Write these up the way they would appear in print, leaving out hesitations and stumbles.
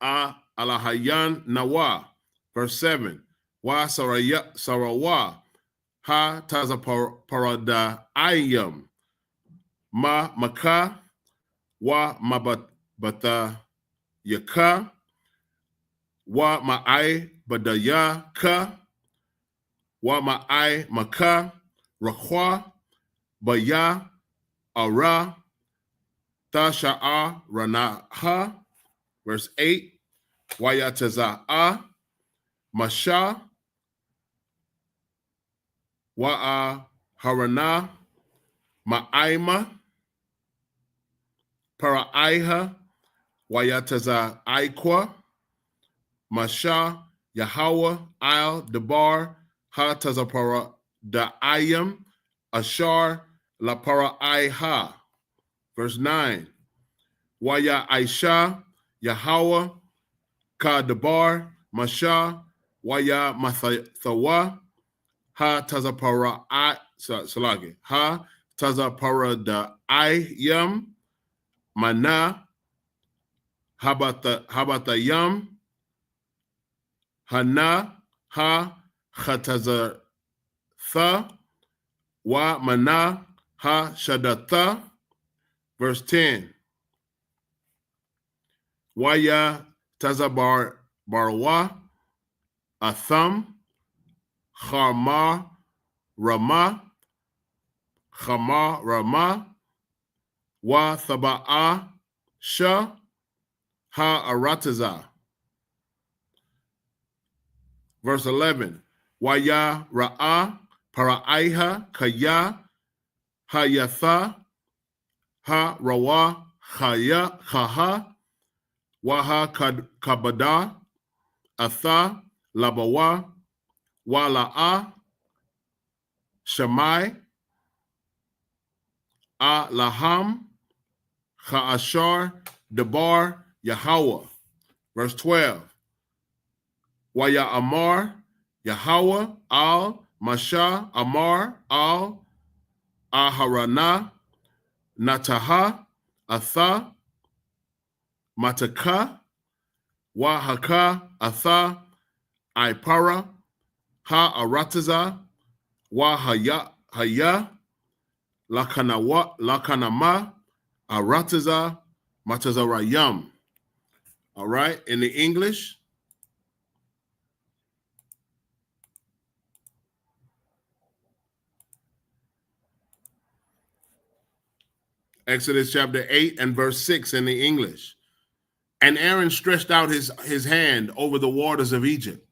a alahayan nawa. Verse 7. Wa sarawa ha tazaparada ayam ma maka wa mabata yaka wa ma'ai badaya ka wa ma'ai maka rakwa baya ara tasha'a ranaha. Verse 8. Wayataza'a masha wa'a harana ma'aima para'aiha wayataza aikwa masha Yahweh al debar ha tazapara da'ayam ashar la para'aiha. Verse 9. Waya Aisha Yahweh ka debar masha waya mathawa ha tazapara salagi ha tazapara da ayam mana habatayam hana ha khatazatha wa mana ha shadatha. Verse 10. Waya tazabar barwa atham khama rama wa thaba'a sha ha arataza. Verse 11. Waya ra'a para'aiha kaya hayatha ha rawa khaya khaha waha kabada atha labawa wala'a shamai a laham Cha'ashar debar Yahweh. Verse 12. Waya amar Yahweh al masha amar al aharana nataha atha mataka wahaka atha ipara ha arataza haya lakanama arataza matazarayam. All right, in the English. Exodus chapter 8 and verse 6 in the English. And Aaron stretched out his hand over the waters of Egypt,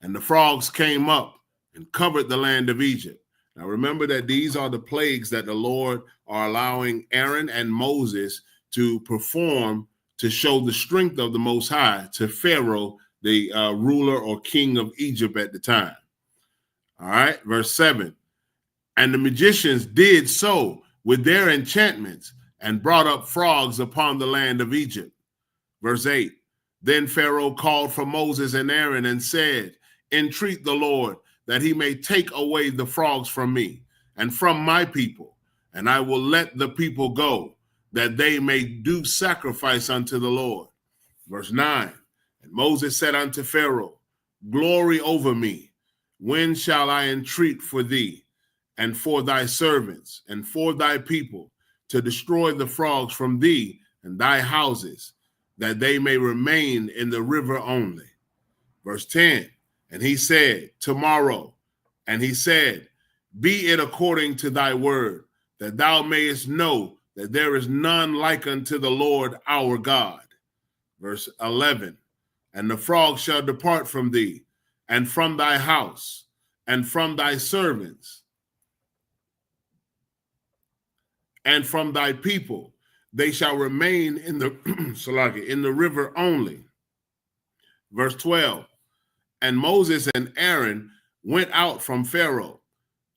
and the frogs came up and covered the land of Egypt. Now remember that these are the plagues that the Lord are allowing Aaron and Moses to perform to show the strength of the Most High to Pharaoh, the ruler or king of Egypt at the time. All right, verse 7. And the magicians did so with their enchantments and brought up frogs upon the land of Egypt. Verse 8. Then Pharaoh called for Moses and Aaron and said, entreat the Lord that he may take away the frogs from me and from my people, and I will let the people go, that they may do sacrifice unto the Lord. Verse 9. And Moses said unto Pharaoh, glory over me. When shall I entreat for thee and for thy servants and for thy people to destroy the frogs from thee and thy houses, that they may remain in the river only? Verse 10. And he said, tomorrow. And he said, be it according to thy word, that thou mayest know that there is none like unto the Lord our God. Verse 11. And the frogs shall depart from thee, and from thy house, and from thy servants, and from thy people. They shall remain in the in the river only. Verse 12. And Moses and Aaron went out from Pharaoh,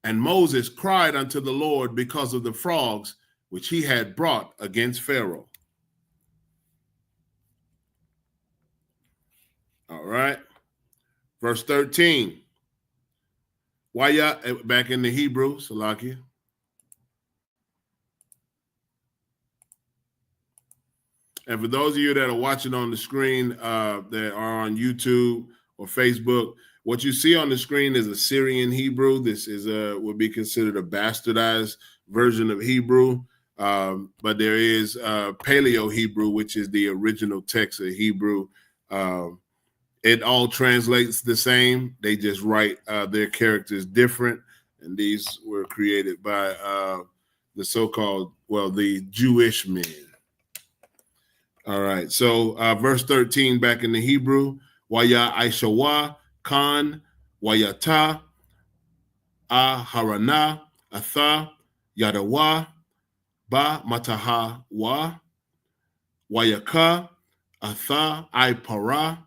and Moses cried unto the Lord because of the frogs which he had brought against Pharaoh. All right. Verse 13. Waya, back in the Hebrew, Salakia. And for those of you that are watching on the screen that are on YouTube or Facebook, what you see on the screen is Assyrian Hebrew. This is would be considered a bastardized version of Hebrew. But there is Paleo Hebrew, which is the original text of Hebrew. It all translates the same. They just write their characters different. And these were created by the so-called, the Jewish men. All right. So verse 13 back in the Hebrew, Waya Aishawa, Khan, Wayata, Harana, Atha, Yadawa, Ba Mataha Wa, Wayaka, Atha, Para,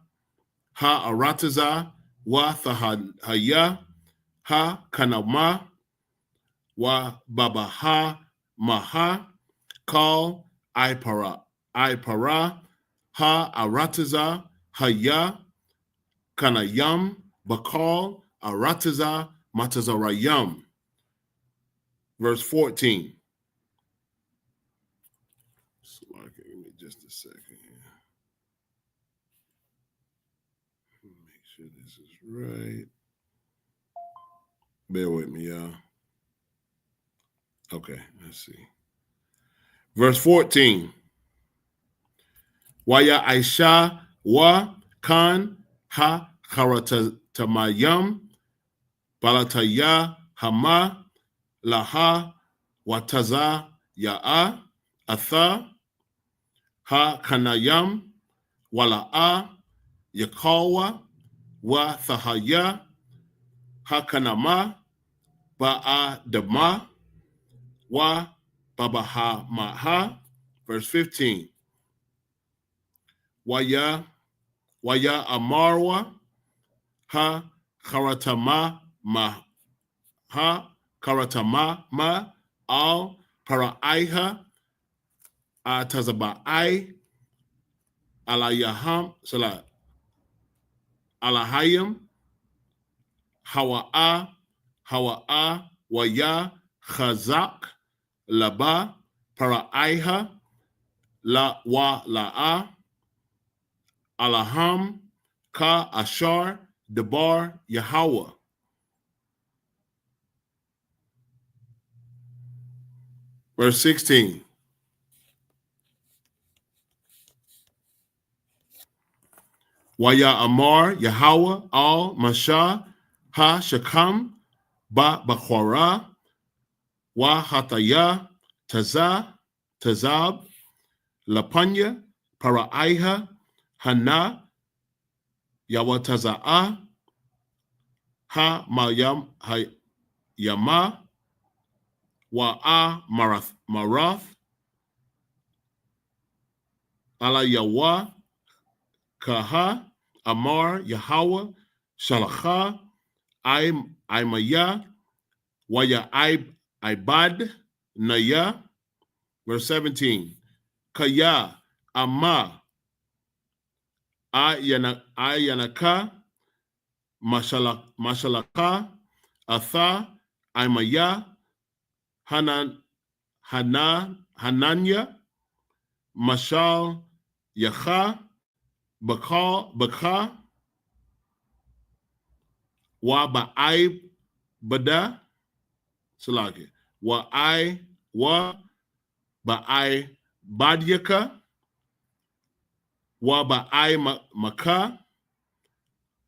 Ha Arataza, Wa Thahaya, Ha Kanama, Wa Babaha Maha, Kal Para, Ha Arataza, Haya, Kanayam, Bakal, Arataza, Matazarayam. Verse 14. Give me just a second here. Make sure this is right. Bear with me, y'all. Okay, let's see. Verse 14. Waya Aisha wa kan ha karatamayam balataya hama laha wataza ya'a atha ha kanayam wala'a yakawa wa thahaya ha kanama ba'a dama wa babaha maha. Verse 15. Waya amarwa ha karatama ma ha karatama ma al paraiha atazabai alayaham salat alahayim hawa'a waya khazak laba paraiha la wa la'a alaham ka ashar debar Yahweh. Verse 16. Waya Amar Yahweh al Masha ha Shakam ba Bakhara wa Hataya Tazab Lapanya Paraiha Hana Yawataza'a ha Mayam Yama wa Marath ala Yawa Kaha Amar Yahweh Shalacha Aimaya Waya Ibad Naya. Verse 17. Kaya Ama Ayanaka Mashalaka Atha Aimaya Hananya Mashal Yacha Bakha wa ba'ai bada salaki wa ba'ai badyaka wa ba'ai maka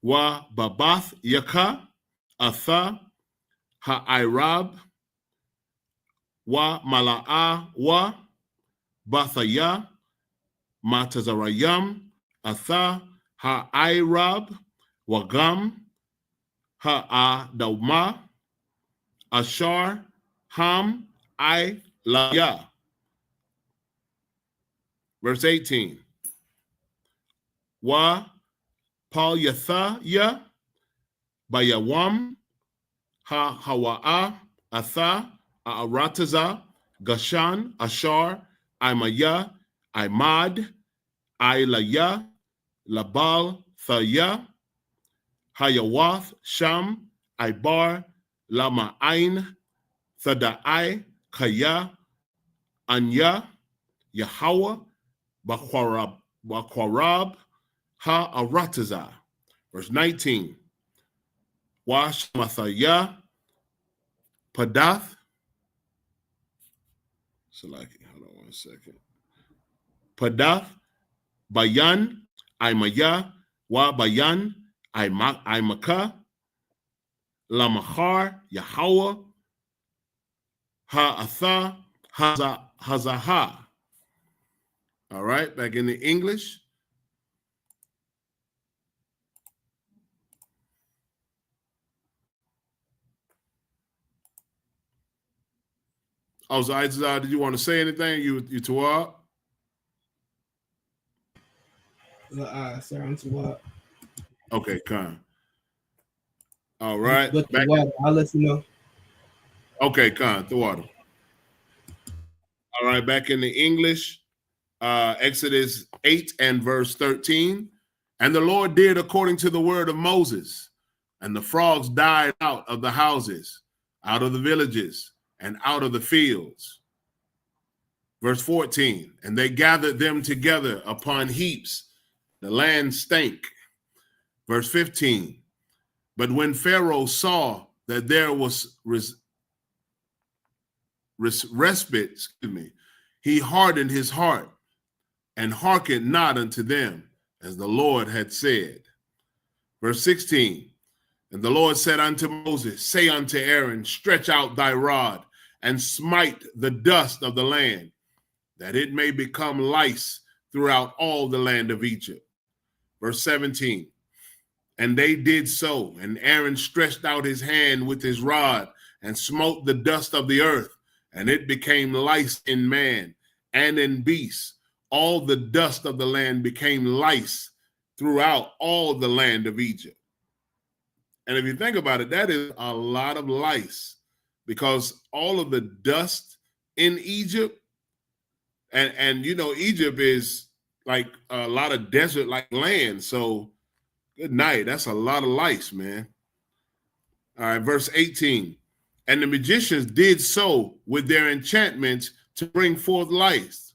wa babath yaka atha ha'irab wa mala'a wa bathaya matazarayam atha ha'irab wagam ha'adawma ashar ham laya. Verse 18. Wa Paul Yatha ya Bayawam ha Hawa'a Atha Arataza Gashan Ashar Imaya Imad Ilaya Labal Thaya Hayawath Sham Ibar Lama Ain Thadai Kaya Anya Yahweh Bakwarab ha-arataza. Verse 19. Washmathaya Padath. Salaki, hold on 1 second. Padath Bayan Imaya Wa Bayan Imaka Lamachar Yahweh Ha'atha Hazaha. All right, back in the English. Oh, so did you want to say anything? You Tawab? Sir, I'm Tawab. Okay, Khan. All right. But Tawab, I'll let you know. Okay, Khan, Tawab. All right, back in the English, Exodus 8 and verse 13. And the Lord did according to the word of Moses, and the frogs died out of the houses, out of the villages, and out of the fields. Verse 14, and they gathered them together upon heaps. The land stank. Verse 15, but when Pharaoh saw that there was respite, he hardened his heart and hearkened not unto them, as the Lord had said. Verse 16, and the Lord said unto Moses, say unto Aaron, stretch out thy rod and smite the dust of the land, that it may become lice throughout all the land of Egypt. Verse 17, and they did so, and Aaron stretched out his hand with his rod and smote the dust of the earth, and it became lice in man and in beasts. All the dust of the land became lice throughout all the land of Egypt. And if you think about it, that is a lot of lice, because all of the dust in Egypt, and you know, Egypt is like a lot of desert like land. So good night. That's a lot of lice, man. All right, verse 18. And the magicians did so with their enchantments to bring forth lice,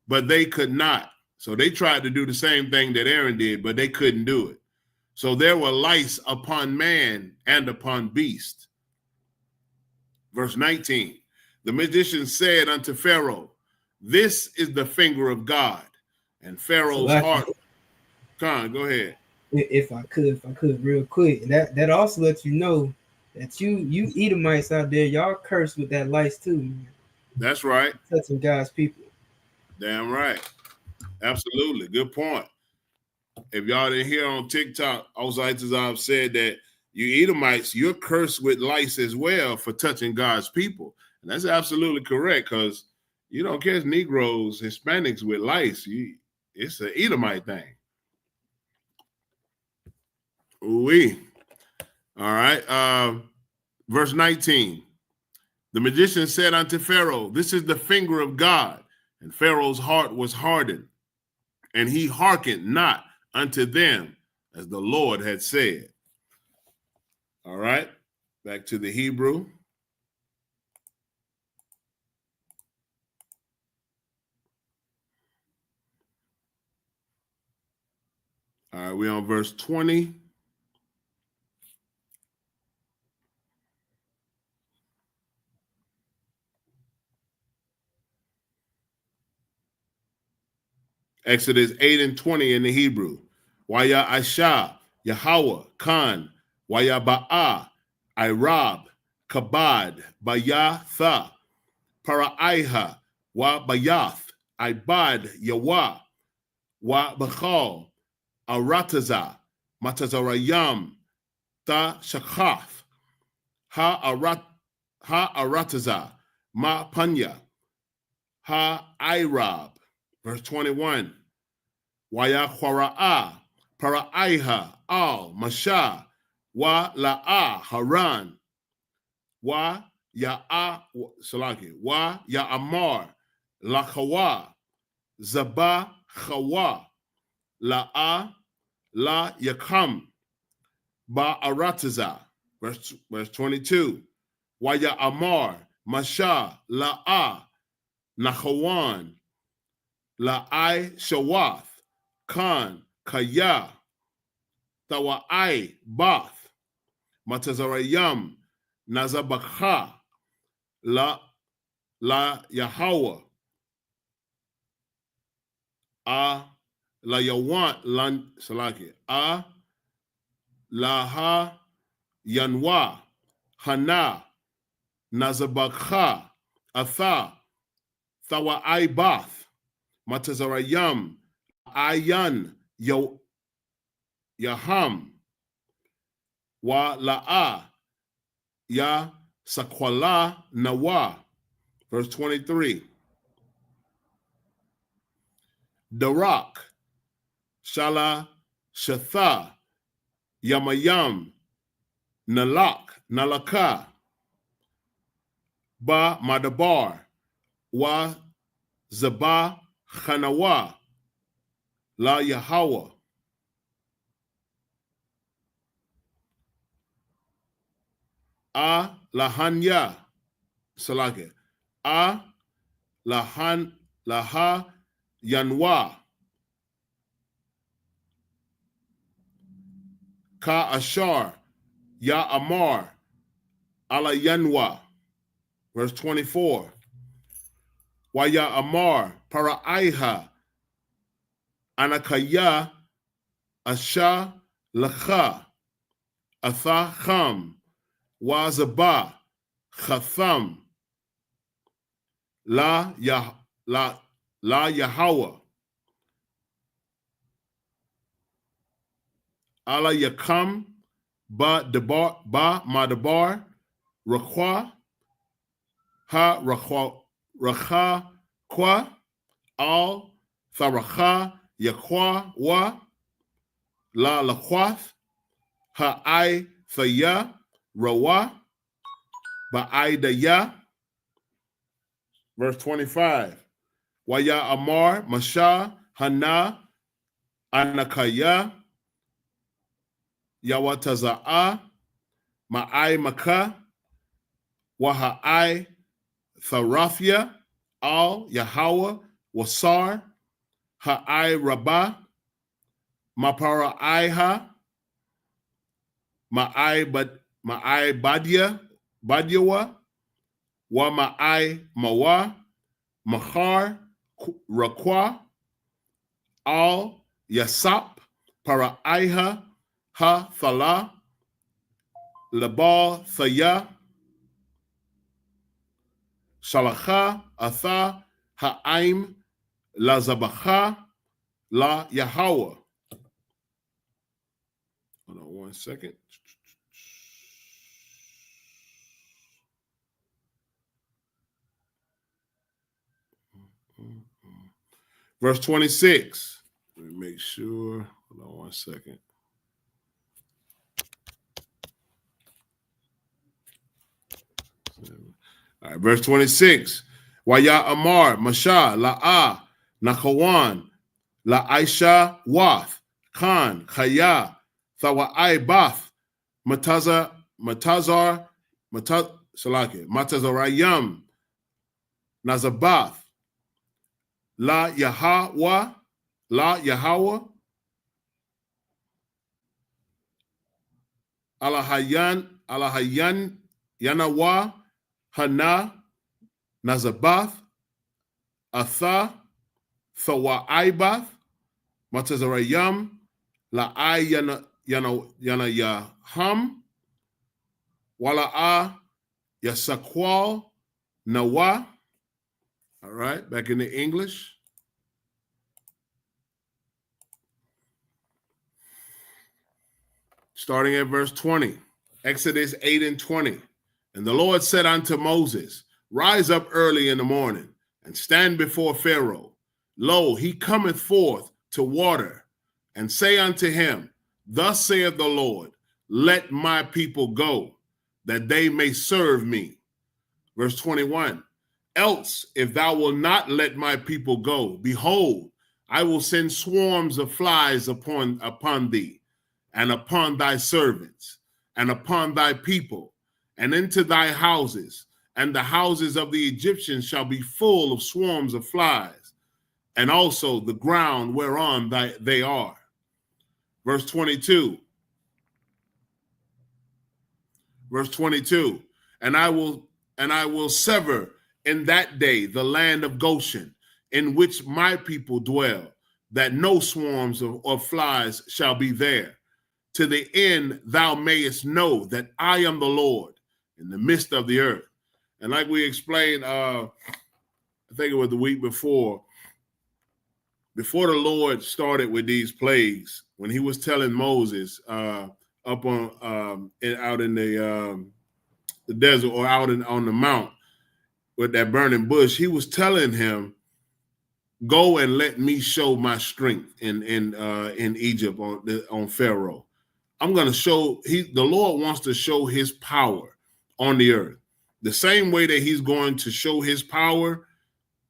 but they could not. So they tried to do the same thing that Aaron did, but they couldn't do it. So there were lice upon man and upon beast. Verse 19. The magician said unto Pharaoh, this is the finger of God. And Pharaoh's heart. Come on, go ahead. If I could, real quick. That also lets you know that you Edomites out there, y'all cursed with that lice too, man. That's right. Touching God's people. Damn right. Absolutely. Good point. If y'all didn't hear on TikTok, I've said that you Edomites, you're cursed with lice as well for touching God's people. And that's absolutely correct, because you don't catch Negroes, Hispanics with lice. It's an Edomite thing. Ooh-wee. All right. Verse 19. The magician said unto Pharaoh, this is the finger of God. And Pharaoh's heart was hardened, and he hearkened not unto them, as the Lord had said. All right. Back to the Hebrew. All right, we're on verse 20. Exodus 8 and 20 in the Hebrew. Waya Asha, Yahweh, Khan, Waya Ba'a, Irab, Kabad, Bayatha, Paraiha, Wa Bayath, Ibad, Yawa, Wa Bachal, Arataza, Matazarayam, Ta Shakath, Arataza, Ma Panya, Ha Irab. Verse 21. Waya Khwara'a, Paraiha, Al, Masha, Wa La'a, Haran, Wa Ya'a, Salaki, Wa Ya'amar, Lakawa, Zaba Khawa, La'a, La Yakam, Ba'arataza. Verse 22. Wa Ya'amar, Masha, La'a, Nahawan, La'ai Shawath, Khan, Kaya, Tawa'ai Bath, Matazarayam, Nazabakha, La Yahweh, La Yawan, Lan Salaki, Laha Yanwa, Hana, Nazabakha, Atha, Thawa'ai Bath, Matazarayam, Ayan, Yaham, Wa La'a, Ya Sakwala Nawa. Verse 23. Darak, Shala Shatha, Yamayam, Nalaka, Ba Madabar, Wa Zaba Khanawa, La Yahweh. A Lahanya, Salake. A Laha Yanwa, Ka Ashar, Ya Amar, Ala Yanwa. Verse 24. Waya Amar, Paraiha, Anakaya, Asha Lacha, Athacham, Wazaba, Chatham, La Yahweh, Ala Yakam, Ba Madabar, Rakwa, Ha Racha Kwa, Al Tharacha Yakwa Wa, La Laquath, Ha'ai Thaya, Rawa, Ba'aidaya. Verse 25. Waya Amar, Masha, Hana, Anakaya, Yawataza'a, Ma'ai Maka, Waha'ai Tharafia, Al Yahweh, Wasar, Ha'ai Rabah, Mapara Aiha, Ma'ai Badyawa, Wa Ma'ai Mawa, Mahar, Rakwa, Al Yasap, Para Aiha, Ha Thala, Labal Thaya, Shalacha, Atha, Ha'aim, La Zabacha, La Yahweh. Hold on 1 second. Verse 26. Let me make sure. Hold on 1 second. All right, verse 26. Waya Amar, Masha, La'a, Nakawan, La Aisha, Wath, Khan, Chaya, Thawa'ai Bath, Matazarayam, Nazabath, La Yahweh, Alahayan, Yanawa, Hana, Nazabath, Atha, Thawa'aibath, Matazarayam, La'ai Yanayaham, Wala'a Yasakwal, Nawa. All right, back in the English. Starting at verse 20, Exodus 8 and 20. And the Lord said unto Moses, Rise up early in the morning and stand before Pharaoh. Lo, he cometh forth to water, and say unto him, Thus saith the Lord, Let my people go, that they may serve me. Verse 21. Else, if thou wilt not let my people go, behold, I will send swarms of flies upon thee, and upon thy servants, and upon thy people, and into thy houses, and the houses of the Egyptians shall be full of swarms of flies. and also the ground whereon they are. Verse 22. Verse 22. And I will sever in that day the land of Goshen, in which my people dwell, that no swarms of flies shall be there, to the end thou mayest know that I am the Lord in the midst of the earth. And like we explained, I think it was the week before the Lord started with these plagues, when he was telling Moses up on out in the desert, or out on the mount with that burning bush, he was telling him, go and let me show my strength in Egypt on Pharaoh. I'm going to show, the Lord wants to show his power on the earth. The same way that he's going to show his power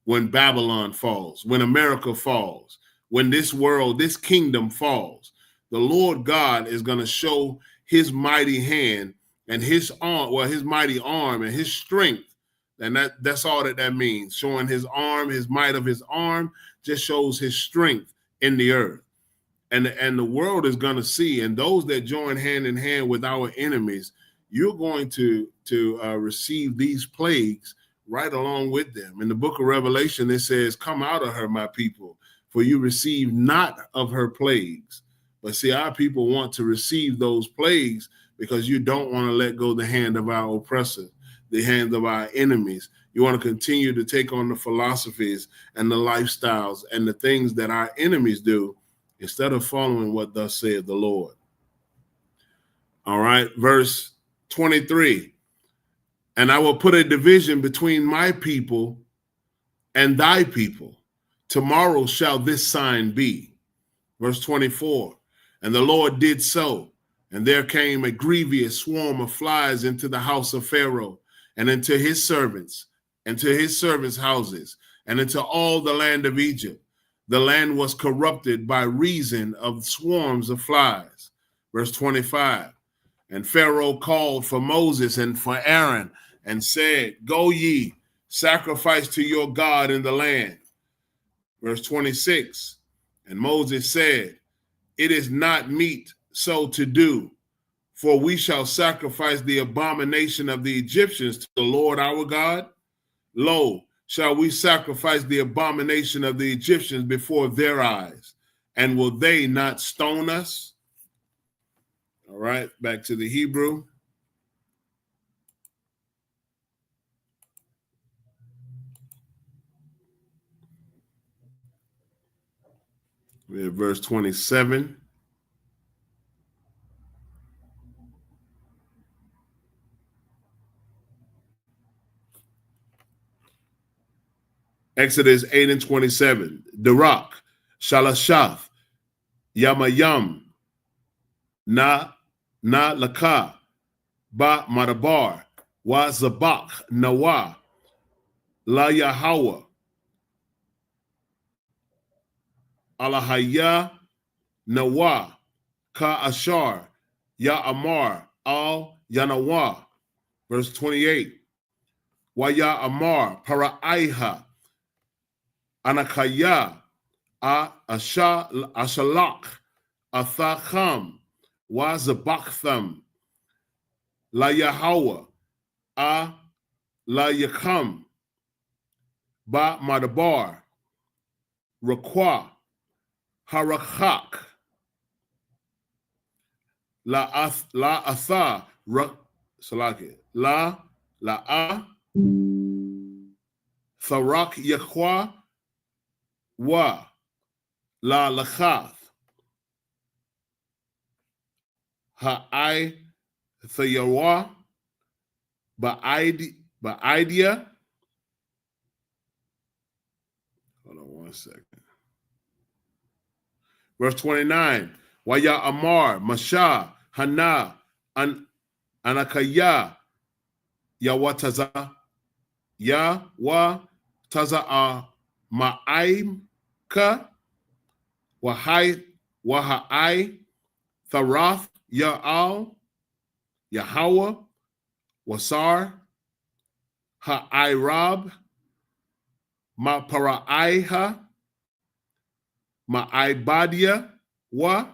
when Babylon falls, when America falls, when this world, this kingdom falls. The Lord God is going to show his mighty hand and his arm, well, his mighty arm and his strength. And that's all that means. Showing his arm, his might of his arm just shows his strength in the earth. And the world is going to see, and those that join hand in hand with our enemies, you're going to receive these plagues right along with them. In the book of Revelation, it says, come out of her, my people, for you receive not of her plagues. But see, our people want to receive those plagues because you don't want to let go the hand of our oppressor, the hand of our enemies. You want to continue to take on the philosophies and the lifestyles and the things that our enemies do, instead of following what thus saith the Lord. All right, verse 23. And I will put a division between my people and thy people. Tomorrow shall this sign be. Verse 24. And the Lord did so. And there came a grievous swarm of flies into the house of Pharaoh, and into his servants, and to his servants' houses, and into all the land of Egypt. The land was corrupted by reason of swarms of flies. Verse 25. And Pharaoh called for Moses and for Aaron and said, go ye, sacrifice to your God in the land. Verse 26. And Moses said, it is not meet so to do, for we shall sacrifice the abomination of the Egyptians to the Lord our God. Lo, shall we sacrifice the abomination of the Egyptians before their eyes? And will they not stone us? All right, back to the Hebrew. We have verse 27. Exodus 8 and 27. Darak, Shalashath, Yamayam, Na Laka, Ba Madabar, Wa Zabak, Nawa, La Yahweh, Alahaya, Nawa, Ka Ashar, Ya Amar, Al Yanawa. Verse 28. Wa Ya Amar, Paraiha, Anakaya, Ashalak, Athacham, Wa Zabaktham, La Yahweh, La Yakam, Ba Madabar, Rakwa, Harakak, La Atha, Salaki, La Tharak Yakwa, Wa, La Lachath, Ha'ai Thayawa, Ba'idea. Hold on 1 second. Verse 29. Waya Amar, Masha, Hana, Anakaya, Yawataza, Yawa Taza'a Ma'aimka, Wahai, Tharath, Ya'al, Yahweh, Wasar, Ha'irab, Ma'paraiha, Ma'aibadia wa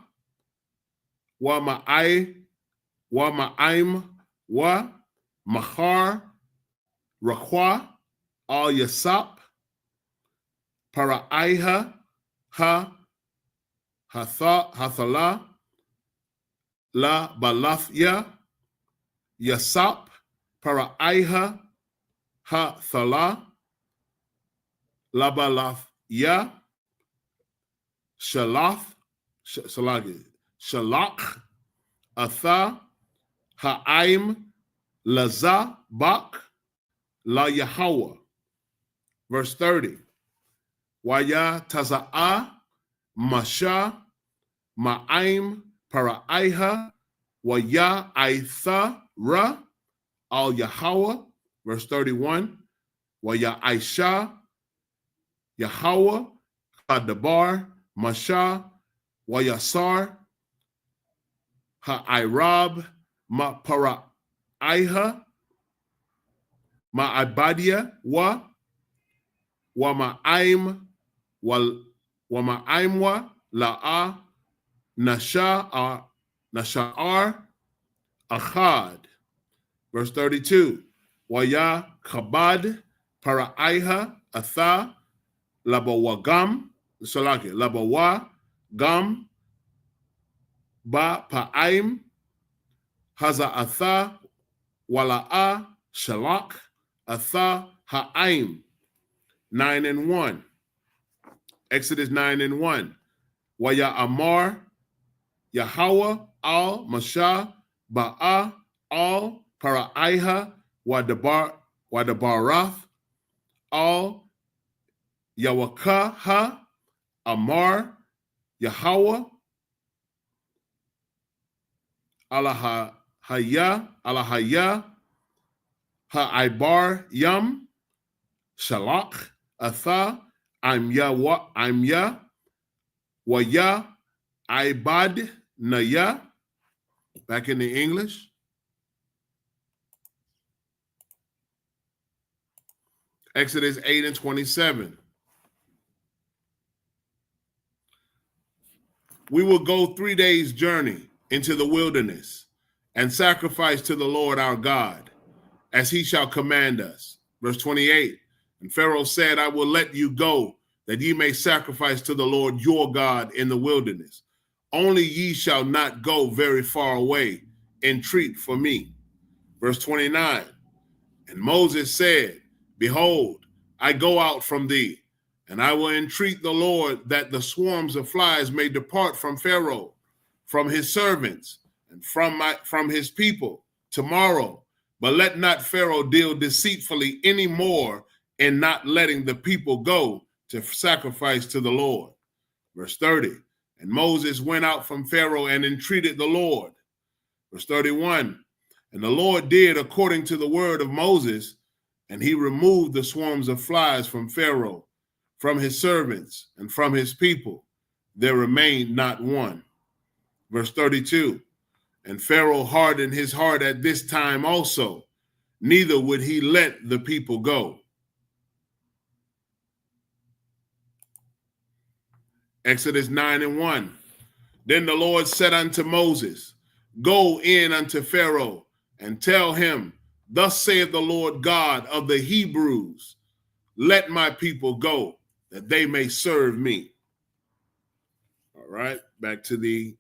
ma'aim wa mahar rakwa al yasap paraiha ha hathala la balafya yasap paraiha ha thala la balafya shalach atha ha'aim laza bak la Yahweh. Verse 30. Waya taza'a masha ma'aim paraiha waya aitha ra al Yahweh. Verse 31. Waya aisha Yahweh kadabar masha wayasar ha'irab ma paraiha ma'abadia wa ma'aim wa ma'aim wa la'a nasha'ar achad. Verse 32. Waya kabad paraiha atha labawagam salaki labawa gam ba pa'aim haza atha wala'a shalak atha ha'aim. 9 and 1. Exodus 9 and 1. Waya amar Yahweh al masha ba'a al paraiha wadabarath al yawakaha amar Yahweh alahaya ha'aibar yam shalach atha I'm ya wa ya ibad naya. Back in the English. Exodus 8 and 27. We will go 3 days' journey into the wilderness and sacrifice to the Lord our God, as he shall command us. Verse 28. And Pharaoh said, I will let you go, that ye may sacrifice to the Lord your God in the wilderness. Only ye shall not go very far away. Entreat for me. Verse 29. And Moses said, behold, I go out from thee, and I will entreat the Lord that the swarms of flies may depart from Pharaoh, from his servants, and from his people tomorrow. But let not Pharaoh deal deceitfully any more in not letting the people go to sacrifice to the Lord. Verse 30. And Moses went out from Pharaoh and entreated the Lord. Verse 31. And the Lord did according to the word of Moses, and he removed the swarms of flies from Pharaoh, from his servants, and from his people. There remained not one. Verse 32. And Pharaoh hardened his heart at this time also, neither would he let the people go. Exodus 9 and 1. Then the Lord said unto Moses, go in unto Pharaoh, and tell him, thus saith the Lord God of the Hebrews, let my people go, that they may serve me. All right, back to the,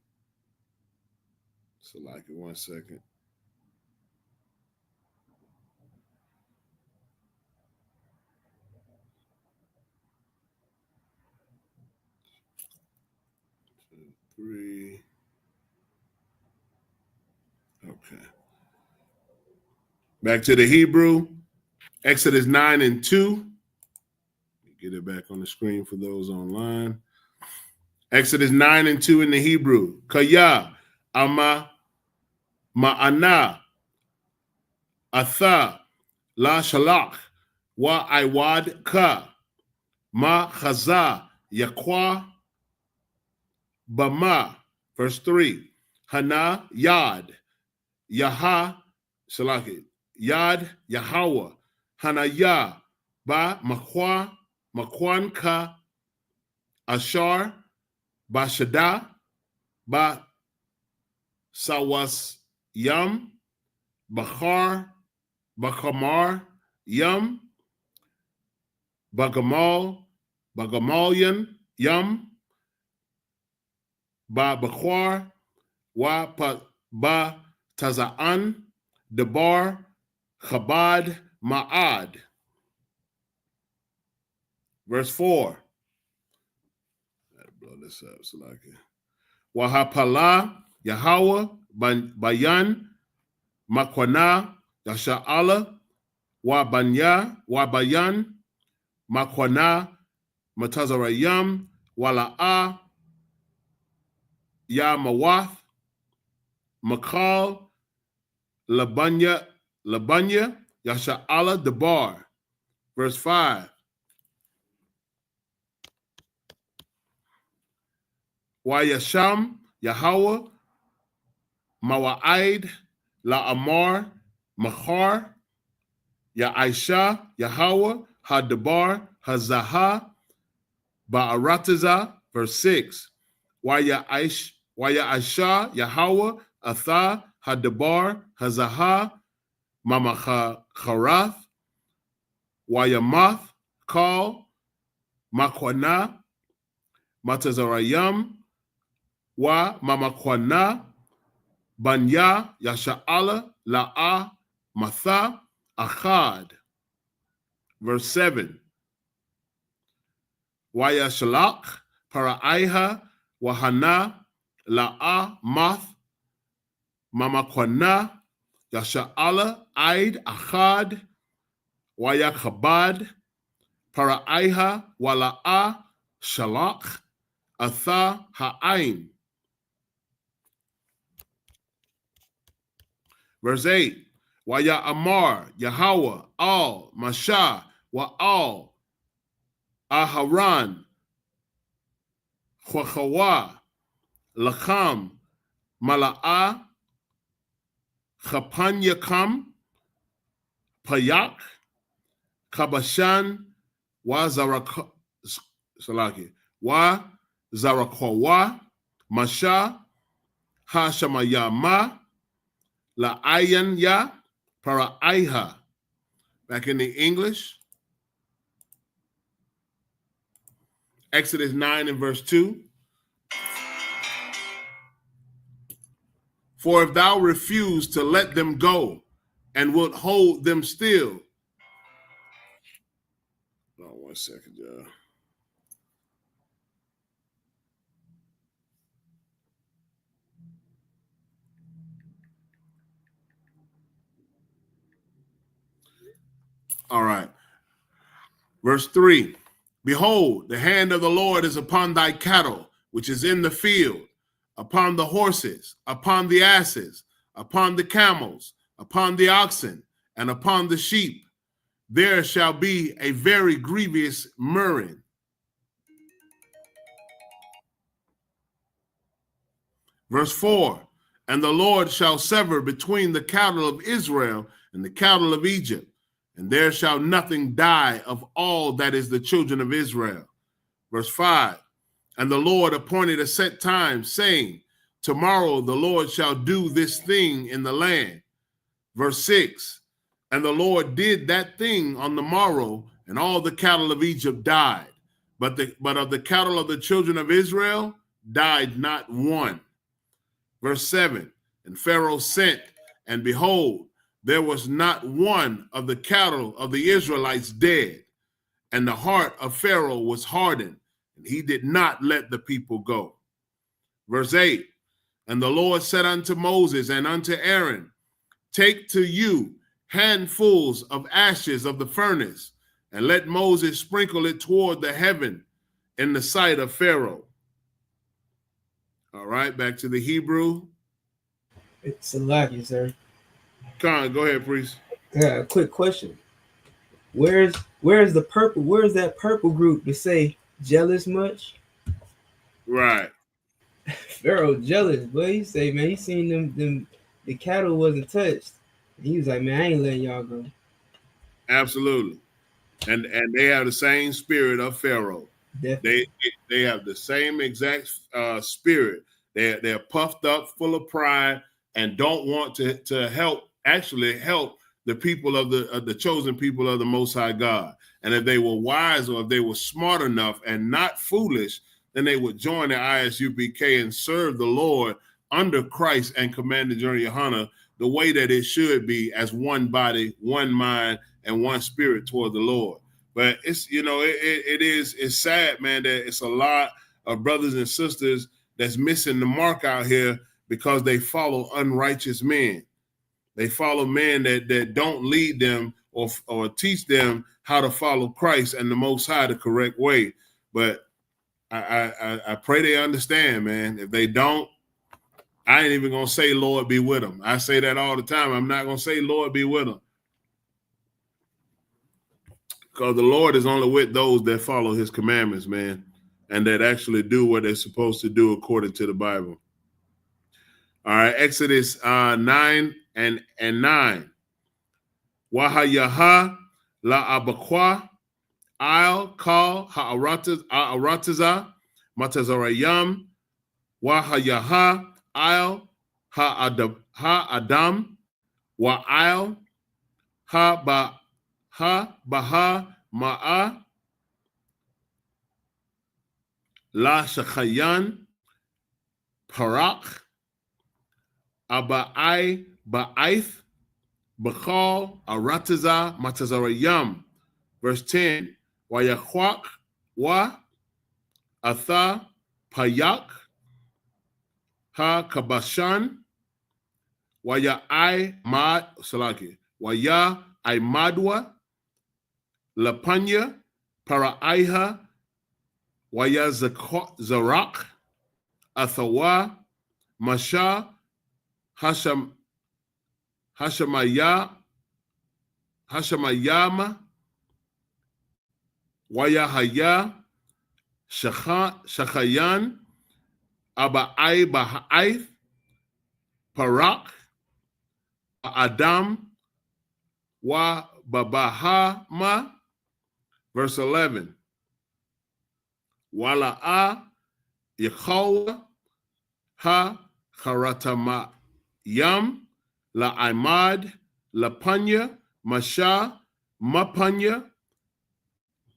so like it 1 second. Two, 3. Okay. Back to the Hebrew, Exodus 9 and 2. Get it back on the screen for those online. Exodus 9 and 2 in the Hebrew. Kaya ama ma'ana atha la shalach wa iwad ka ma chaza yakwa bama. Verse 3. Hana yad yaha shalaki yad Yahweh hanaya ba makwan ka ashar Bashada, Ba Sawas Yum, Bakhar, Bakamar Yum, Bagamal, Bagamalian Yum, Ba Bakwar, Ba Taza'an, Debar, Chabad, Ma'ad. Verse 4. Blow this up so I can. Wahapala, Yahweh, Bayan, Makwana, Yasha'ala, Wabayan, Makwana, Matazarayam, Wala'a, Yamawath, Makal, Labanya, Yasha'ala, Debar. Verse 5. Wayasham, Yahweh, Mawa'id, La'amar, Machar, Ya'aisha, Yahweh, Hadabar, Hazaha, Ba'arataza. Verse 6. Waya'aisha, Yahweh, Atha, Hadabar, Hazaha, Mamacharath, Wayamath, Kal, Makwana, Matazarayam, Wa Mamakwana, Banya, Yasha'ala, La'a, Matha, Achad. Verse 7. Wayashalach, Paraiha, Wahana, La'a, Math, Mamakwana, Yasha'ala, Aid, Achad, Wayakhabad, Paraiha, Wala'a, Shalach, Atha, Ha'ain. Verse 8. Waya Amar, Yahweh, Al, Masha, Wa Al, Aharan, Chwachawa, Lacham, Mala'a, Chapanyakam, Payak, Kabashan, Wa Zarakwa, Masha, Hashamayama, La'ayan Ya, Paraiha. Back in the English. Exodus 9 and verse 2. For if thou refuse to let them go and wilt hold them still. Oh, 1 second, y'all. All right. Verse 3. Behold, the hand of the Lord is upon thy cattle, which is in the field, upon the horses, upon the asses, upon the camels, upon the oxen, and upon the sheep. There shall be a very grievous murrain. Verse 4. And the Lord shall sever between the cattle of Israel and the cattle of Egypt, and there shall nothing die of all that is the children of Israel. Verse 5. And the Lord appointed a set time, saying, tomorrow the Lord shall do this thing in the land. Verse 6. And the Lord did that thing on the morrow, and all the cattle of Egypt died. But of the cattle of the children of Israel died not one. Verse 7. And Pharaoh sent, and behold, there was not one of the cattle of the Israelites dead. And the heart of Pharaoh was hardened, and he did not let the people go. Verse 8. And the Lord said unto Moses and unto Aaron, take to you handfuls of ashes of the furnace, and let Moses sprinkle it toward the heaven in the sight of Pharaoh. All right, back to the Hebrew. It's a lot, sir. Con, go ahead, priest. Yeah, quick question. Where's the purple? Where's that purple group to say jealous much? Right. Pharaoh jealous, but he say, man, he seen them the cattle wasn't touched. And he was like, man, I ain't letting y'all go. Absolutely. And they have the same spirit of Pharaoh. Definitely. They have the same exact spirit. They're puffed up, full of pride, and don't want to actually help the people of the chosen people of the Most High God. And if they were wise, or if they were smart enough and not foolish, then they would join the ISUPK and serve the Lord under Christ and Commander General Yohana the way that it should be, as one body, one mind, and one spirit toward the Lord. But it's, it's sad, man, that it's a lot of brothers and sisters that's missing the mark out here because they follow unrighteous men. They follow men that don't lead them or teach them how to follow Christ and the Most High the correct way. But I pray they understand, man. If they don't, I ain't even gonna say Lord be with them. I say that all the time. I'm not gonna say Lord be with them, because the Lord is only with those that follow His commandments, man, and that actually do what they're supposed to do according to the Bible. All right, Exodus 9 and 9. Wahayaha la abakwa al kal ha'arataza matazarayam wahayaha al ha'adam wa al baha ma'a la shakhayan parak aba'ai ba'aith bakal arataza matazarayam. Verse 10. Wayakwak wa atha payak ha kabashan waya I mad salaki waya I madwa lapanya para aiha waya zarak athawa masha hashamayama waya haya shakhayan aba ai bahaith parak Adam wa babahama. Verse 11. Wala'a Yehowa ha charatama yam la imad la panya masha mapanya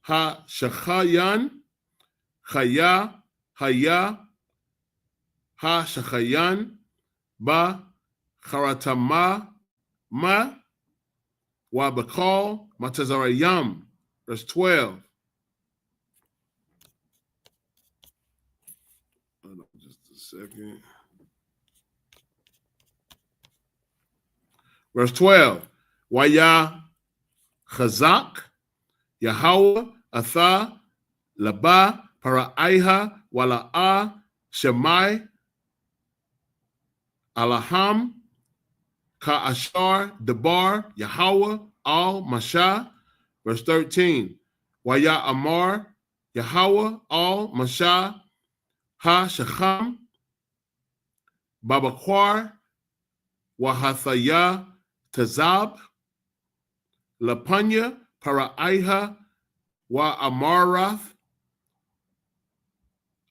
ha shachayan chaya haya ha shachayan ba charatama ma wa bakal matazarayam. Verse 12. Hold on just a second. Verse 12. Waya chazak Yahweh atha laba paraiha wala'a shemai alaham Ka'ashar Debar Yahweh al Masha. Verse 13. Waya Amar Yahweh al Masha Ha Shacham Babakwar Wahathaya Tazab Lapanya Paraiha Wa Amarath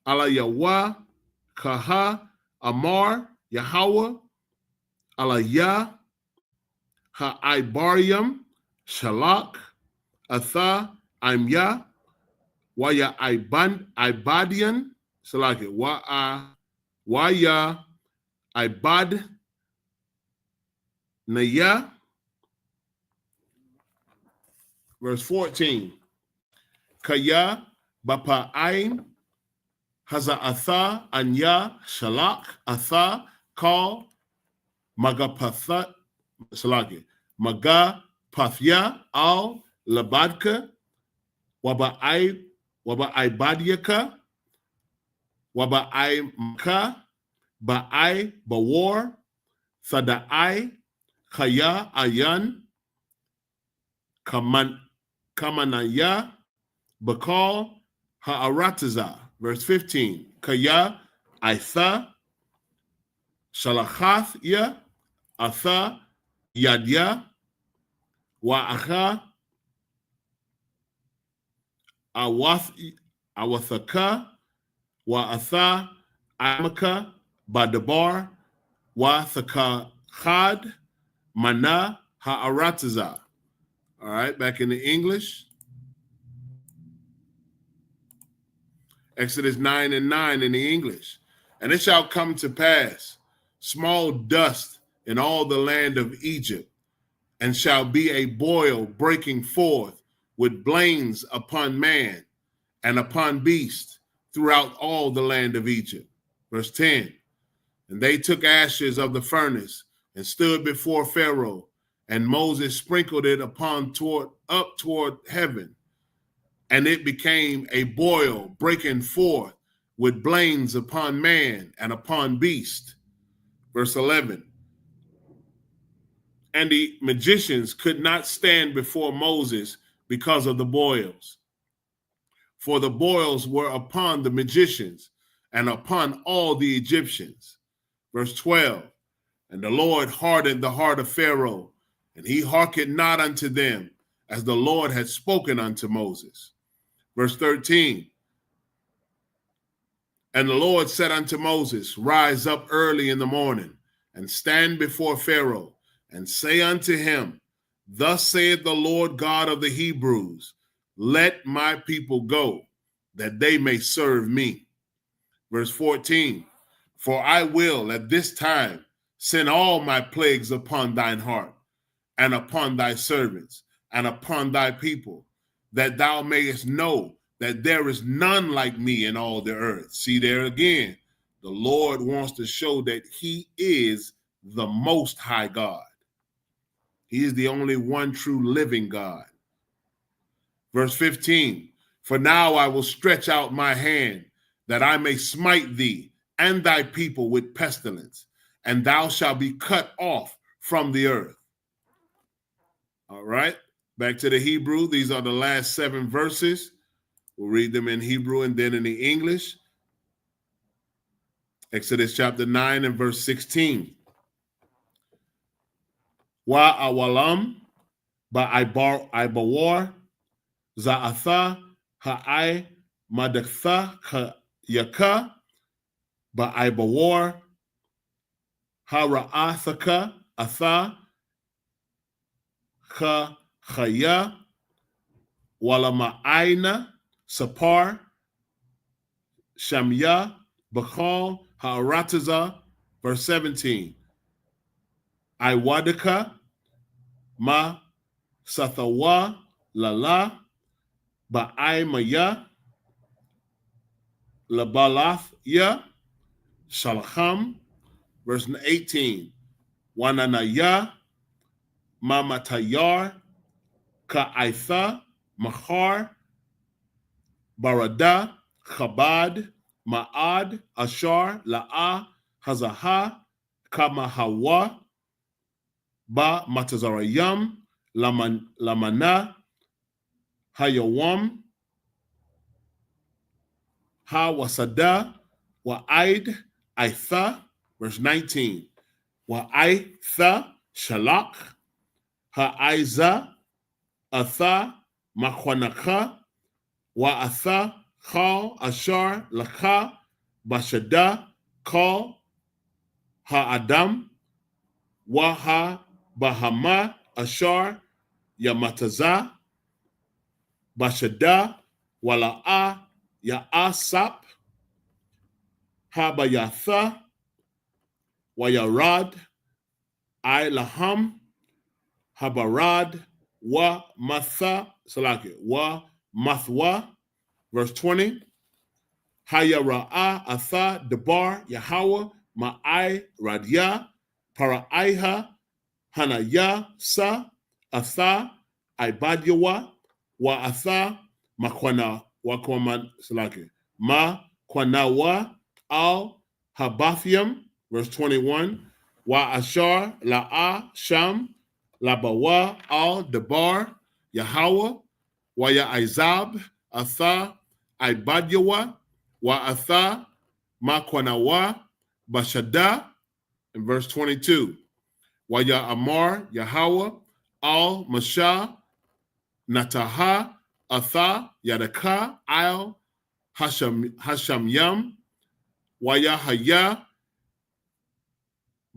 Alayawa Kaha Amar Yahweh Alaya Ha'ibarium Shalak Atha Imya Waya Ibadian Salaki Waya Ibad Naya. Verse 14. Kaya Bapa'aim Haza Atha Anya Shalak Atha Call Magapatha Salaki Magapathya al Labadka Waba'ai Badiaka Waba'ai Maka Ba'ai Bawar Sada'ai Kaya Ayan Kamanaya Bakal Ha'arataza. Verse 15. Kaya Aitha Shalachath Ya Atha Yadya Wa'acha Awath Awathaka, wa atha, Imaka, Badabar, wa thaka khad, mana ha'arataza. All right, back in the English. Exodus 9:9 in the English. And it shall come to pass, small dust in all the land of Egypt, and shall be a boil breaking forth with blains upon man and upon beast throughout all the land of Egypt. Verse 10. And they took ashes of the furnace and stood before Pharaoh, and Moses sprinkled it upon toward heaven, and it became a boil breaking forth with blains upon man and upon beast. Verse 11. And the magicians could not stand before Moses because of the boils, for the boils were upon the magicians and upon all the Egyptians. Verse 12. And the Lord hardened the heart of Pharaoh, and he hearkened not unto them, as the Lord had spoken unto Moses. Verse 13. And the Lord said unto Moses, rise up early in the morning, and stand before Pharaoh, and say unto him, thus saith the Lord God of the Hebrews, let my people go, that they may serve me. Verse 14. For I will at this time send all my plagues upon thine heart, and upon thy servants, and upon thy people, that thou mayest know that there is none like me in all the earth. See there again, the Lord wants to show that he is the most high God. He is the only one true living God. Verse 15, for now I will stretch out my hand, that I may smite thee and thy people with pestilence, and thou shalt be cut off from the earth. All right, back to the Hebrew. These are the last 7 verses. We'll read them in Hebrew and then in the English. Exodus chapter 9 and verse 16. Wa awalam ba'ibawar za'atha ha'ai madaktha yaka ba'ibawar hara'athaka atha chaya walama'aina sapar shamya bachal ha'arataza. Verse 17. Iwadaka ma sathawa lala ba'aimaya labalath ya shalacham. Verse 18. Wananaya mamatayar ka'aitha mahar barada chabad ma'ad ashar la'a hazaha kamahawa ba matazarayam lamana hayawam ha wasada wa'aid aitha. Verse 19. Wa'aitha shalak ha'aiza atha makwanaka wa'atha chal ashar laka bashada kal ha'adam waha bahama ashar yamataza bashada wala'a ya'asap habayatha wayarad laham habarad wa matha salaki wa mathwa. Verse 20. Hayara'a atha debar Yahweh ma'ai radya para'aiha hanaya sa atha ibadyawa wa atha makwana wakwaman salaki ma kwanawa al habathium. Verse 21. Wa ashar la'a sham labawa al debar Yahweh wa ya'izab atha ibadyawa wa atha makwanawa bashada. In verse 22. Wa ya amar Yahweh al masha nataha atha yadaka al Hashamyam, Wayahaya,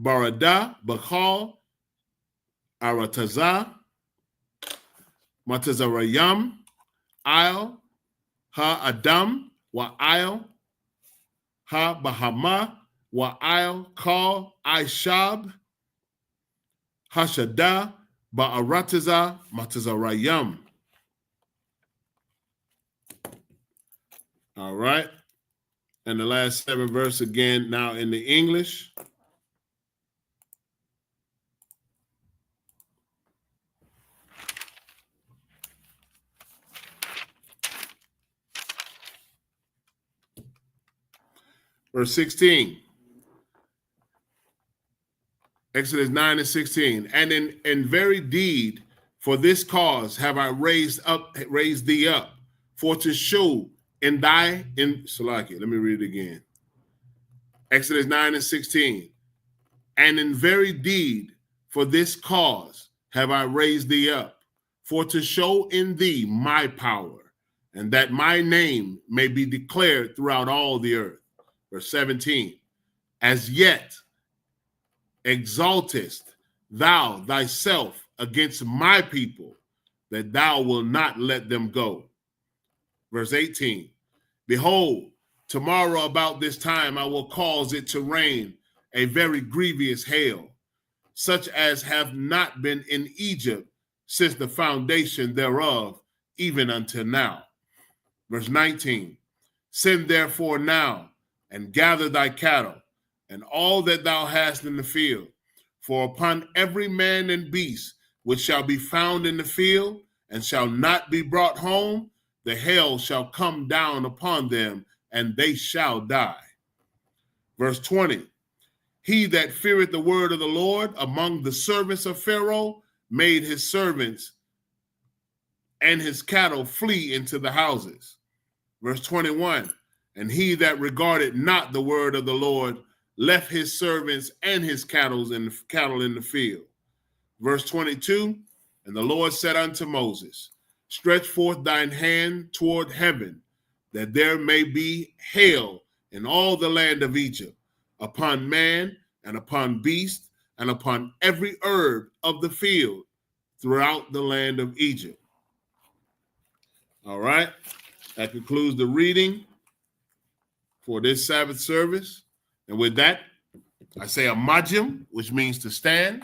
Barada, Bakal, Arataza, Matazarayam, Il, Ha Adam, Wa'il, Ha Bahama, Wa'il, Kal, Ishab, Hashada, Ba'arataza, Matazarayam. All right. And the last 7 verse again, now in the English. Verse 16. Exodus 9 and 16. And in very deed, for this cause have I raised thee up, for to show in Salaki, let me read it again. Exodus 9 and 16. And in very deed, for this cause have I raised thee up, for to show in thee my power, and that my name may be declared throughout all the earth. Verse 17. As yet exaltest thou thyself against my people, that thou wilt not let them go. Verse 18. Behold, tomorrow about this time I will cause it to rain a very grievous hail, such as have not been in Egypt since the foundation thereof, even until now. Verse 19. Send therefore now and gather thy cattle and all that thou hast in the field, for upon every man and beast which shall be found in the field and shall not be brought home, the hail shall come down upon them, and they shall die. Verse 20. He that feareth the word of the Lord among the servants of Pharaoh made his servants and his cattle flee into the houses. Verse 21. And he that regarded not the word of the Lord left his servants and his cattle in the field. Verse 22. And the Lord said unto Moses, stretch forth thine hand toward heaven, that there may be hail in all the land of Egypt, upon man and upon beast and upon every herb of the field throughout the land of Egypt. All right, that concludes the reading for this Sabbath service. And with that, I say a majim, which means to stand.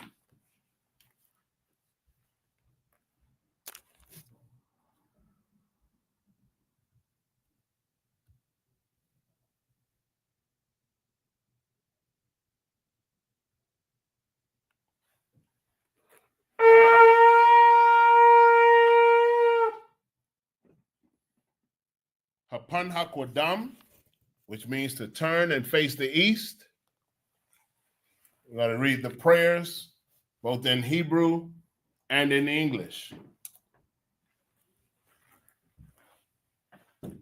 Hapan Hakwadam, which means to turn and face the east. We're going to read the prayers, both in Hebrew and in English. The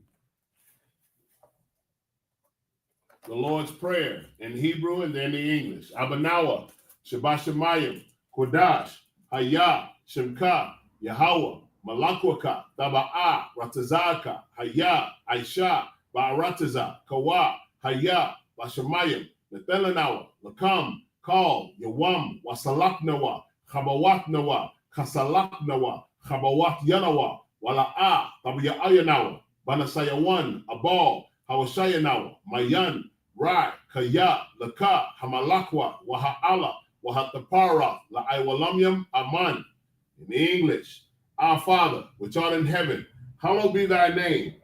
Lord's Prayer in Hebrew and then in English. Abanawa, Shabashamayim, Kodash, Hayah, Shemka, Yahweh, Malakwaka, Taba'a, Ratazaka, Hayah, Aisha, Ba'arataza, Kawa, Hayah, Bashamayim, Nathelanawa, Lakam, Kal, Yawam, Wasalaknawa, Chabawatnawa, Kasalaknawa, Chabawat Yanawa, Wala'a, Tabiyayanawa, Banasayawan, Abal, Hawashayanawa, Mayan, Rai, Kaya, Laka, Hamalakwa, Waha'ala, Wahatapara, La'aiwalamyam, Aman. In English, our Father, which art in heaven, hallowed be thy name.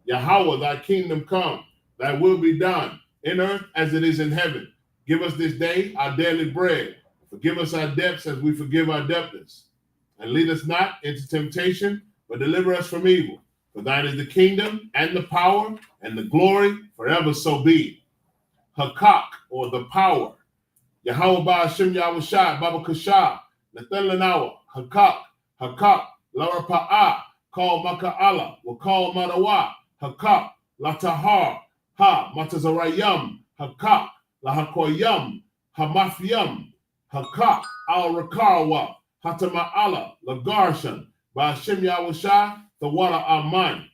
Yahweh, thy kingdom come, thy will be done, in earth as it is in heaven. Give us this day our daily bread. Forgive us our debts as we forgive our debtors. And lead us not into temptation, but deliver us from evil. For thine is the kingdom and the power and the glory forever, so be. Hakak, or the power. Yahweh Ba'ashem Yahushai, Baba Kashah, Nathelanawa, Hakak, Larapa'ah, call Maka'ala, will call Manawa, Hakak, Latahar, Ha, Matazarayam, Hakak, Lahakoyam, Hamafyam, Hakak, Al Rakarwa, Hatama'ala, Lagarshan, Ba'ashem Yahushai, the water Aman.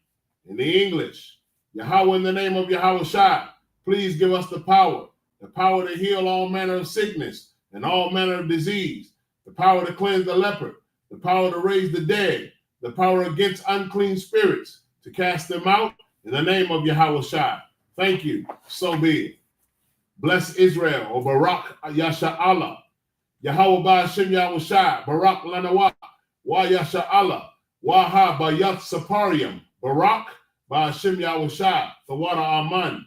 In the English, Yahweh, in the name of Yahweh Shai, please give us the power to heal all manner of sickness and all manner of disease, the power to cleanse the leper, the power to raise the dead, the power against unclean spirits, to cast them out in the name of Yahweh Shai. Thank you. So be it. Bless Israel, or Barak Yasha Allah. Yahweh Ba'ashem Yahweh Shai, Barak Lanawa, Wa Yasha Allah, Waha Bayat Saparium, Barak Ba'ashem Yahweh Shai, Thawada Aman.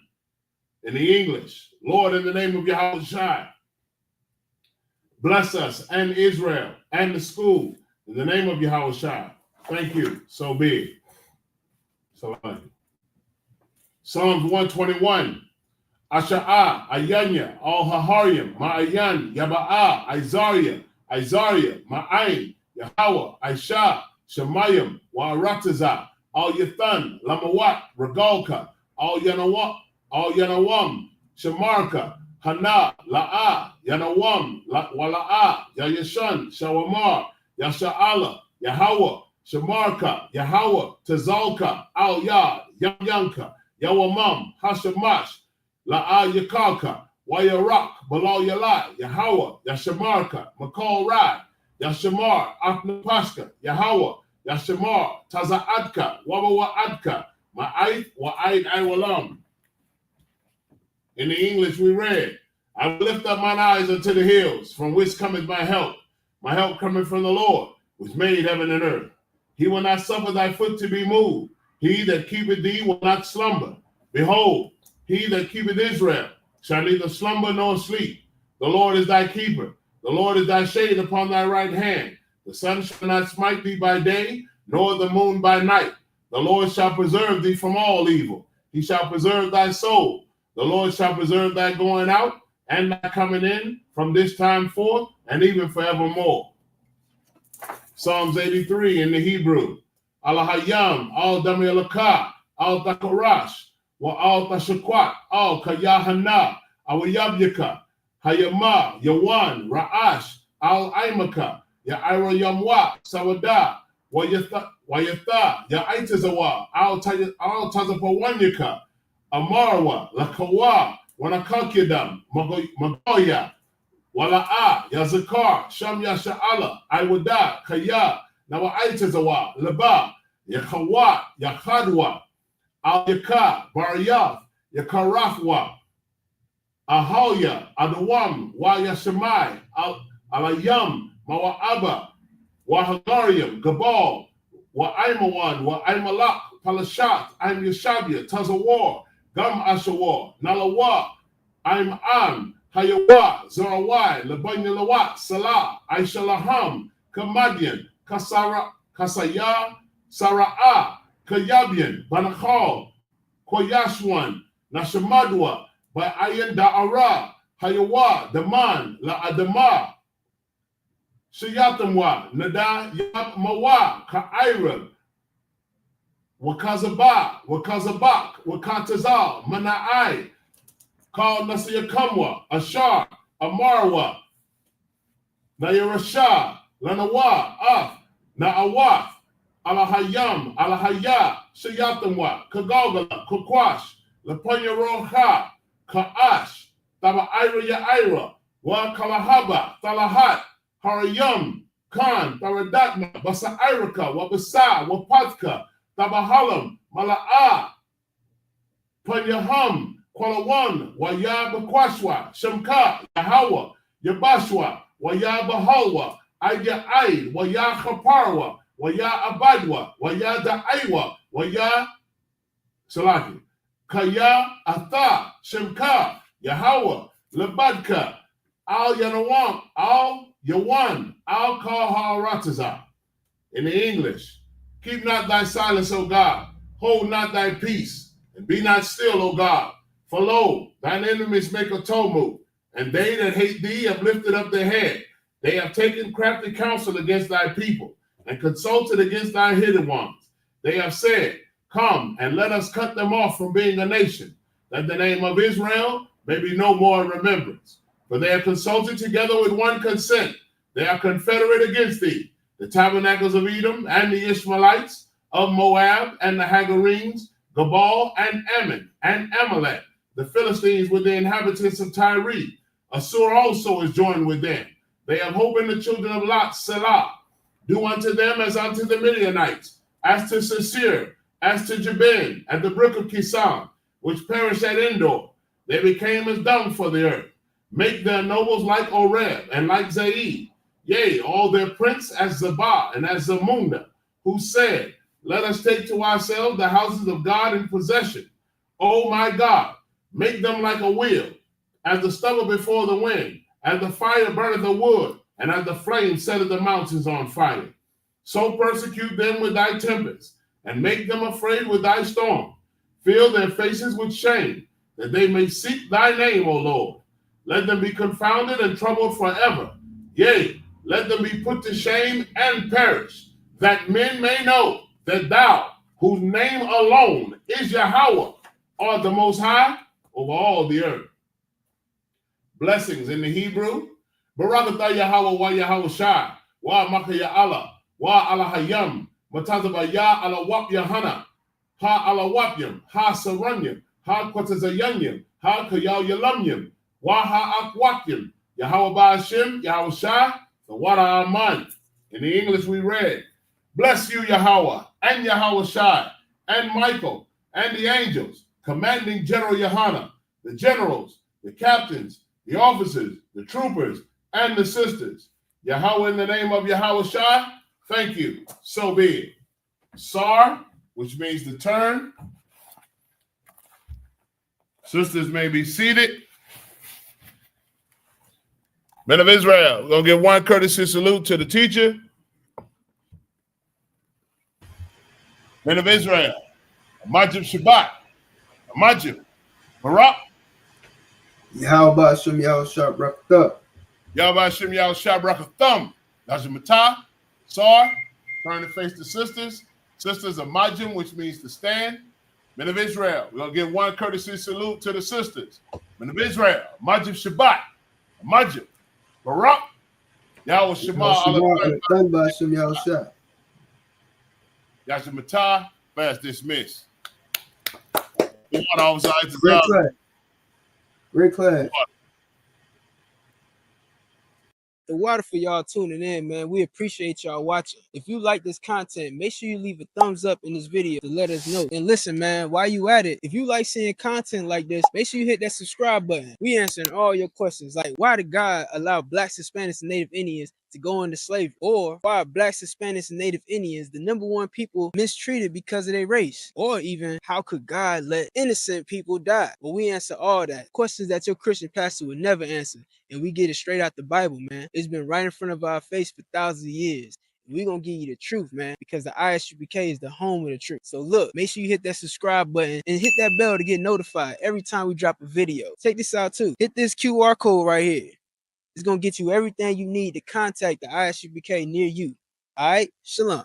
In the English, Lord, in the name of Yahweh Shai, bless us and Israel and the school in the name of Yahweh Shai. Thank you. So be it. Psalms 121. Asha'ah, Ayanya, Al Haharyam, Ma'ayan, Yaba'a, Isaiah, Ma'ain, Yahweh, Aisha, Shemayim, Wa'arataza, Al Yathan, Lamawat, Regalka, Al Yanawam, Shemarka, Hana, La'a, Yanawam, Wala'a, Yayashan, Shawamar, Yasha'ala, Yahweh, Shemarka, Yahweh, Tazalka, Al Yad, Yanka, Yawamam, Hashamash, La'a Yakalka, Wayarak, Balal Yalai, Yahweh, Yashamarka, Makal Rad, Yashamar, Aknapashka, Yahweh, Yashamar, Taza'adka, Wabawa'adka, Ma'aith, Wa'aid Iwalam. In the English we read, I will lift up mine eyes unto the hills, from which cometh my help. My help cometh from the Lord, which made heaven and earth. He will not suffer thy foot to be moved. He that keepeth thee will not slumber. Behold, he that keepeth Israel shall neither slumber nor sleep. The Lord is thy keeper. The Lord is thy shade upon thy right hand. The sun shall not smite thee by day, nor the moon by night. The Lord shall preserve thee from all evil. He shall preserve thy soul. The Lord shall preserve thy going out and thy coming in from this time forth and even forevermore. Psalms 83 in the Hebrew. Alahayam, al Damielaka, al Takarash, wa al Tashakwat, al Kayahana, Awayabyaka, Hayama, Yawan, Ra'ash, al Aimaka, Ya'ira Yamwa, Sawada, Wayatha, Ya'itazawa, al Tazapawanyaka, Amarwa, Lakawa, Wanakakyadam, Magoya, Wala'a, Yazakar, Sham Yasha'ala, Iwada, Kaya, Nawa'aitazawa, Laba, Yakawa, Yakadwa, Al Yaka, Baryath, Yakarafwa, Ahalya, Adawam, Wa Yashamai, Alayam, Mawa'aba, Wahagarium, Gabal, Wa Aimawan, Wa Aimalak, Palashat, Aim Yashabia, Tazawar, Gam Ashawar, Nalawa, Aim Am, Hayawa, Zarawai, Labanyalawat, Salah, Aishalaham, Kamadian, Kasaya, Sara'a, Kayabian, Banachal, Koyashwan, Nashamadwa, by Ayan Da'ara, Hayawa, Daman, La Adama, Shayatamwa, Nada Yab Mawa, Ka'ira, Wakazabak, Wakatazal, Mana'ai, called Nasiyakamwa, Ashar, Amarwa, Nayarasha, Lanawa, Af, Na'awaf, Alahayam, Alahaya, Shayatamwa, Kagogala, Kukwash, Lapanya Roha, Ka'ash, Taba'ira Ya'ira, Wa Kalahaba, Talahat, Harayam, Khan, Taradatma, Basa'iraka, Wabasa, Wapatka, Tabahalam, Mala'a, Panyaham, Kwalawan, Waya Bakwashwa, Shamka, Yahawa, Yabashwa, Waya Bahalwa, Aya Aid, Waya Khaparwa, Waya Abadwa, Waya Da'aiwa, Waya Salaki, Kaya Atha, Shemka, Yahawa, Labadka, Al Yanawam, Al Yawan, Al Kaharataza. In the English, keep not thy silence, O God, hold not thy peace, and be not still, O God. For lo, thine enemies make a tumult, and they that hate thee have lifted up their head. They have taken crafty counsel against thy people, and consulted against thy hidden ones. They have said, come, and let us cut them off from being a nation, that the name of Israel may be no more in remembrance. For they have consulted together with one consent. They are confederate against thee, the tabernacles of Edom and the Ishmaelites, of Moab and the Hagarenes, Gabal and Ammon and Amalek, the Philistines with the inhabitants of Tyre. Assur also is joined with them. They have hope in the children of Lot, Selah. Do unto them as unto the Midianites, as to Sisir, as to Jabin, at the brook of Kison, which perished at Endor. They became as dung for the earth. Make their nobles like Oreb and like Zaid. Yea, all their prince as Zabah and as Zamunda, who said, let us take to ourselves the houses of God in possession. O my God, make them like a wheel, as the stubble before the wind, as the fire burneth the wood, and as the flame setteth the mountains on fire. So persecute them with thy tempest, and make them afraid with thy storm. Fill their faces with shame, that they may seek thy name, O Lord. Let them be confounded and troubled forever. Yea, let them be put to shame and perish, that men may know that thou, whose name alone is Yahweh, art the Most High over all the earth. Blessings in the Hebrew. Barakatah Yahweh wa Yahweh Shai, wa Makaya Allah, wa Allah Hayam, Matazaba Ya Allah Wap Yahana, Ha Allah Wapyam, Ha Saranyam, Ha Kwatazayanyam, Ha Kayal Yalamyam, wa Ha Akwakyam, Yahweh Ba'ashim, Yahweh Shai, the Wada Aman. In the English we read, bless you, Yahweh, and Yahweh Shai, and Michael, and the angels, commanding General Yohana, the generals, the captains, the officers, the troopers, and the sisters. Yahweh, in the name of Yahweh Shai, thank you. So be it. Sar, which means to turn. Sisters may be seated. Men of Israel, we're going to give one courtesy salute to the teacher. Men of Israel, Majib Shabbat, Majib, Barak, Yahweh Hashem Yahweh Shah Brakatah. Yahweh Hashem Yahweh Shah Brakathum, Najimata, Sar, turn to face the sisters. Sisters of Majim, which means to stand. Men of Israel, we're going to give one courtesy salute to the sisters. Men of Israel, Majib Shabbat, Majib, Barak, Yahweh Shema, Hashem Yahweh Shah. Yashimata, fast dismiss. Great class. Great class. The water for y'all tuning in, man. We appreciate y'all watching. If you like this content, make sure you leave a thumbs up in this video to let us know. And listen, man, while you at it, if you like seeing content like this, make sure you hit that subscribe button. We answering all your questions, like why did God allow Blacks, Hispanics, and Native Indians to go into slavery? Or why are Blacks, Hispanics, and Native Indians the #1 people mistreated because of their race? Or even, how could God let innocent people die? Well, we answer all that. Questions that your Christian pastor would never answer. And we get it straight out the Bible, man. It's been right in front of our face for thousands of years. We're going to give you the truth, man, because the Isupk is the home of the truth. So look, make sure you hit that subscribe button and hit that bell to get notified every time we drop a video. Check this out, too. Hit this QR code right here. It's going to get you everything you need to contact the Isupk near you. All right? Shalom.